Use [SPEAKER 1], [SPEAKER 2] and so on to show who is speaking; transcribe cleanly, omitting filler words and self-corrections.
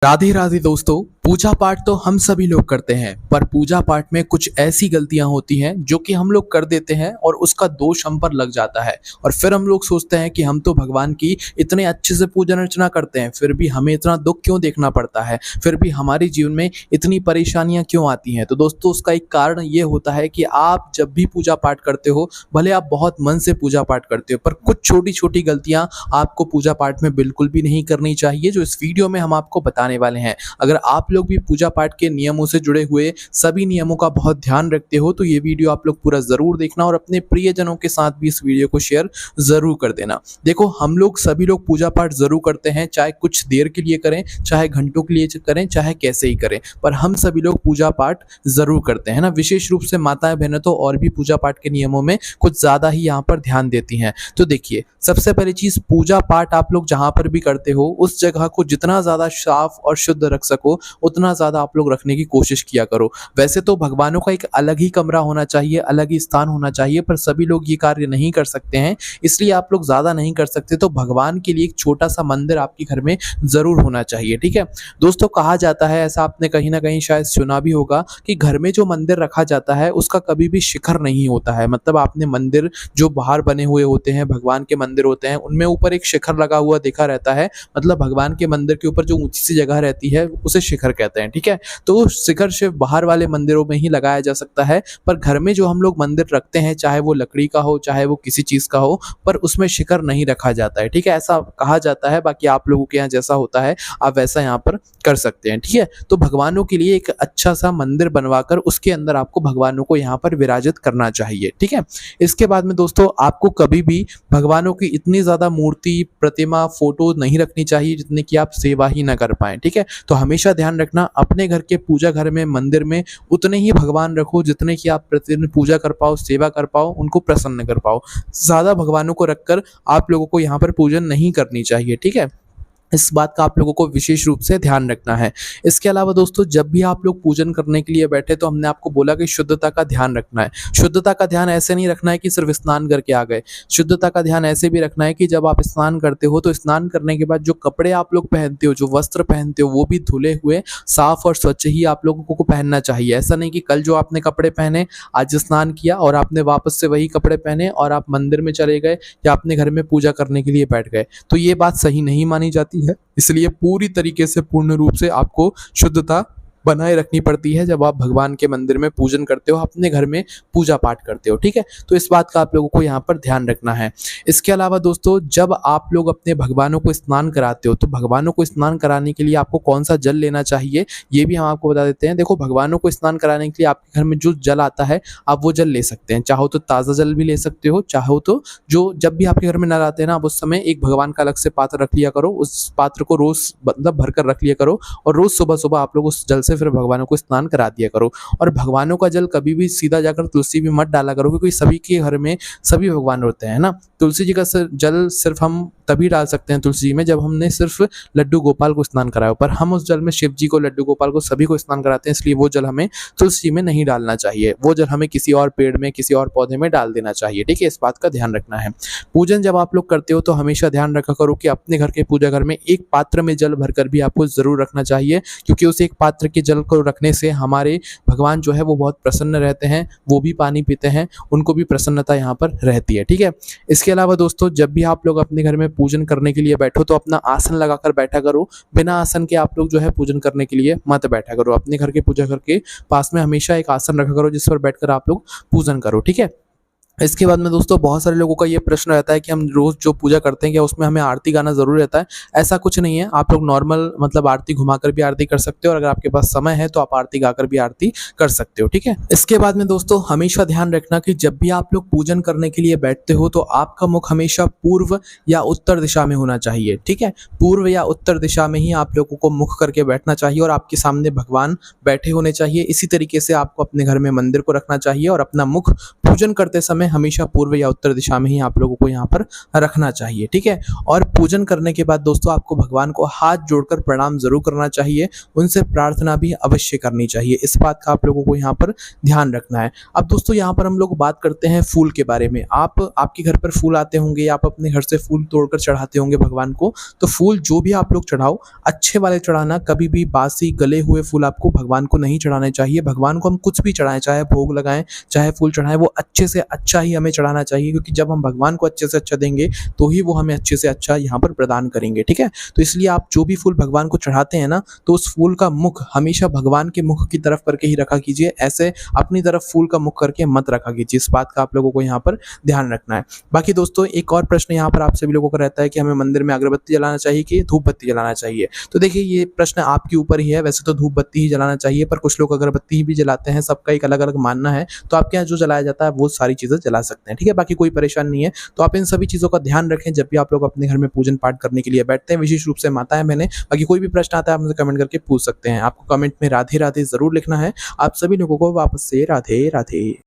[SPEAKER 1] राधे राधे दोस्तों। पूजा पाठ तो हम सभी लोग करते हैं, पर पूजा पाठ में कुछ ऐसी गलतियां होती हैं जो कि हम लोग कर देते हैं और उसका दोष हम पर लग जाता है। और फिर हम लोग सोचते हैं कि हम तो भगवान की इतने अच्छे से पूजन अर्चना करते हैं, फिर भी हमें इतना दुख क्यों देखना पड़ता है, फिर भी हमारे जीवन में इतनी परेशानियां क्यों आती हैं। तो दोस्तों, उसका एक कारण ये होता है कि आप जब भी पूजा पाठ करते हो, भले आप बहुत मन से पूजा पाठ करते हो, पर कुछ छोटी छोटी गलतियां आपको पूजा पाठ में बिल्कुल भी नहीं करनी चाहिए, जो इस वीडियो में हम आपको बताने वाले हैं। अगर आप लोग भी पूजा पाठ के नियमों से जुड़े हुए सभी नियमों का बहुत ध्यान रखते हो, तो ये वीडियो आप लोग पूरा जरूर देखना और अपने प्रियजनों के साथ भी इस वीडियो को शेयर जरूर कर देना। देखो, हम लोग सभी लोग पूजा पाठ जरूर करते हैं, चाहे कुछ देर के लिए करें, चाहे घंटों के लिए करें, चाहे कैसे ही करें, पर हम सभी लोग पूजा पाठ जरूर करते हैं ना। विशेष रूप से माताएं बहनें तो और भी पूजा पाठ के नियमों में कुछ ज्यादा ही यहाँ पर ध्यान देती हैं। तो देखिए, सबसे पहली चीज, पूजा पाठ आप लोग जहां पर भी करते हो, उस जगह को जितना ज्यादा साफ और शुद्ध रख सको उतना ज्यादा आप लोग रखने की कोशिश किया करो। वैसे तो भगवानों का एक अलग ही कमरा होना चाहिए, अलग ही स्थान होना चाहिए, पर सभी लोग ये कार्य नहीं कर सकते हैं, इसलिए आप लोग ज्यादा नहीं कर सकते। तो भगवान के लिए एक छोटा सा मंदिर आपके घर में जरूर होना चाहिए, ठीक है दोस्तों। कहा जाता है, ऐसा आपने कहीं ना कहीं शायद सुना भी होगा, कि घर में जो मंदिर रखा जाता है उसका कभी भी शिखर नहीं होता है। मतलब आपने मंदिर जो बाहर बने हुए होते हैं, भगवान के मंदिर होते हैं, उनमें ऊपर एक शिखर लगा हुआ देखा रहता है। मतलब भगवान के मंदिर के ऊपर जो ऊंची सी जगह रहती है उसे शिखर कहते हैं, ठीक है। तो शिखर सिर्फ बाहर वाले मंदिरों में ही लगाया जा सकता है, पर घर में जो हम लोग मंदिर रखते हैं, चाहे वो लकड़ी का हो, चाहे वो किसी चीज का हो, पर उसमें शिखर नहीं रखा जाता है, ठीक है। ऐसा कहा जाता है, बाकी आप लोगों के यहाँ जैसा होता है आप वैसा यहाँ पर कर सकते हैं, ठीक है। तो भगवानों के लिए एक अच्छा सा मंदिर बनवाकर उसके अंदर आपको भगवानों को यहाँ पर विराजित करना चाहिए, ठीक है। इसके बाद में दोस्तों, आपको कभी भी भगवानों की इतनी ज्यादा मूर्ति, प्रतिमा, फोटो नहीं रखनी चाहिए जितने की आप सेवा ही ना कर पाए, ठीक है। तो हमेशा ध्यान रखना, अपने घर के पूजा घर में, मंदिर में उतने ही भगवान रखो जितने की आप प्रतिदिन पूजा कर पाओ, सेवा कर पाओ, उनको प्रसन्न कर पाओ। ज्यादा भगवानों को रखकर आप लोगों को यहाँ पर पूजन नहीं करनी चाहिए, ठीक है। इस बात का आप लोगों को विशेष रूप से ध्यान रखना है। इसके अलावा दोस्तों, जब भी आप लोग पूजन करने के लिए बैठे, तो हमने आपको बोला कि शुद्धता का ध्यान रखना है। शुद्धता का ध्यान ऐसे नहीं रखना है कि सिर्फ स्नान करके आ गए। शुद्धता का ध्यान ऐसे भी रखना है कि जब आप स्नान करते हो, तो स्नान करने के बाद जो कपड़े आप लोग पहनते हो, जो वस्त्र पहनते हो, वो भी धुले हुए, साफ और स्वच्छ ही आप लोगों को पहनना चाहिए। ऐसा नहीं कि कल जो आपने कपड़े पहने, आज स्नान किया और आपने वापस से वही कपड़े पहने और आप मंदिर में चले गए या अपने घर में पूजा करने के लिए बैठ गए, तो ये बात सही नहीं मानी जाती है। इसलिए पूरी तरीके से, पूर्ण रूप से आपको शुद्धता बनाए रखनी पड़ती है जब आप भगवान के मंदिर में पूजन करते हो, अपने घर में पूजा पाठ करते हो, ठीक है। तो इस बात का आप लोगों को यहाँ पर ध्यान रखना है। इसके अलावा दोस्तों, जब आप लोग अपने भगवानों को स्नान कराते हो, तो भगवानों को स्नान कराने के लिए आपको कौन सा जल लेना चाहिए, ये भी हम आपको बता देते हैं। देखो, भगवानों को स्नान कराने के लिए आपके घर में जो जल आता है, आप वो जल ले सकते हैं। चाहो तो ताज़ा जल भी ले सकते हो, चाहो तो जो जब भी आपके घर में नल आते हैं ना, आप उस समय एक भगवान का अलग से पात्र रख लिया करो, उस पात्र को रोज मतलब भरकर रख लिया करो, और रोज सुबह सुबह आप लोग उस जल से फिर भगवानों को स्नान करा दिया करो। और भगवानों का जल कभी भी सीधा जाकर तुलसी में मत डाला करो, क्योंकि सभी के घर में सभी भगवान होते हैं ना। तुलसी जी का जल सिर्फ हम तभी डाल सकते हैं तुलसी जी में, जब हमने सिर्फ लड्डू गोपाल को स्नान कराया, पर हम उस जल में शिव जी को, लड्डू गोपाल को, सभी को स्नान कराते हैं, इसलिए वो जल हमें तुलसी में नहीं डालना चाहिए। वो जल हमें किसी और पेड़ में, किसी और पौधे में डाल देना चाहिए, ठीक है। इस बात का ध्यान रखना है। पूजन जब आप लोग करते हो, तो हमेशा ध्यान रखा करो कि अपने घर के पूजा घर में एक पात्र में जल भरकर भी आपको जरूर रखना चाहिए, क्योंकि उस एक पात्र के जल को रखने से हमारे भगवान जो है वो बहुत प्रसन्न रहते हैं, वो भी पानी पीते हैं, उनको भी प्रसन्नता यहाँ पर रहती है, ठीक है। इसके अलावा दोस्तों, जब भी आप लोग अपने घर में पूजन करने के लिए बैठो, तो अपना आसन लगाकर बैठा करो। बिना आसन के आप लोग जो है पूजन करने के लिए मत बैठा करो। अपने घर के पूजा घर के पास में हमेशा एक आसन रखा करो, जिस पर बैठकर आप लोग पूजन करो, ठीक है। इसके बाद में दोस्तों, बहुत सारे लोगों का ये प्रश्न रहता है कि हम रोज जो पूजा करते हैं, क्या उसमें हमें आरती गाना जरूर रहता है। ऐसा कुछ नहीं है, आप लोग नॉर्मल मतलब आरती घुमाकर भी आरती कर सकते हो, और अगर आपके पास समय है तो आप आरती गाकर भी आरती कर सकते हो, ठीक है। इसके बाद में दोस्तों, हमेशा ध्यान रखना कि जब भी आप लोग पूजन करने के लिए बैठते हो, तो आपका मुख हमेशा पूर्व या उत्तर दिशा में होना चाहिए, ठीक है। पूर्व या उत्तर दिशा में ही आप लोगों को मुख करके बैठना चाहिए, और आपके सामने भगवान बैठे होने चाहिए। इसी तरीके से आपको अपने घर में मंदिर को रखना चाहिए, और अपना मुख पूजन करते समय हमेशा पूर्व या उत्तर दिशा में ही आप लोगों को यहाँ पर रखना चाहिए, ठीक है। और पूजन करने के बाद दोस्तों आपको भगवान को हाथ जोड़कर प्रणाम जरूर करना चाहिए, उनसे प्रार्थना भी अवश्य करनी चाहिए। इस बात का आप लोगों को यहाँ पर ध्यान रखना है। अब दोस्तों यहाँ पर हम लोग बात करते हैं फूल के बारे में। आपके घर पर फूल आते होंगे, आप अपने घर से फूल तोड़कर चढ़ाते होंगे भगवान को। तो फूल जो भी आप लोग चढ़ाओ, अच्छे वाले चढ़ाना, कभी भी बासी गले हुए फूल आपको भगवान को नहीं चढ़ाने चाहिए। भगवान को हम कुछ भी चढ़ाएं, चाहे भोग लगाएं, चाहे फूल चढ़ाएं, वो अच्छे से अच्छा ही हमें चढ़ाना चाहिए, क्योंकि जब हम भगवान को अच्छे से अच्छा देंगे तो ही वो हमें अच्छे से अच्छा यहाँ पर प्रदान करेंगे, ठीक है। तो इसलिए आप जो भी फूल भगवान को चढ़ाते हैं ना, तो उस फूल का मुख हमेशा भगवान के मुख की तरफ करके ही रखा कीजिए, ऐसे अपनी तरफ फूल का मुख करके मत रखा कीजिए। इस बात का आप लोगों को यहाँ पर ध्यान रखना है। बाकी दोस्तों एक और प्रश्न यहाँ पर आप सभी लोगों का रहता है कि हमें मंदिर में अगरबत्ती जलाना चाहिए कि धूप बत्ती जलाना चाहिए। तो देखिए ये प्रश्न आपके ऊपर ही है। वैसे तो धूप बत्ती ही जलाना चाहिए, पर कुछ लोग अगरबत्ती भी जलाते हैं, सबका एक अलग अलग मानना है। तो आपके यहाँ जो जलाया जाता है वो सारी चीजें जला सकते हैं, ठीक है। बाकी कोई परेशानी नहीं है। तो आप इन सभी चीजों का ध्यान रखें जब भी आप लोग अपने घर में पूजन पाठ करने के लिए बैठते हैं, विशेष रूप से माताएं बहनें। बाकी कोई भी प्रश्न आता है आप मुझे कमेंट करके पूछ सकते हैं। आपको कमेंट में राधे राधे जरूर लिखना है। आप सभी लोगों को वापस से राधे राधे।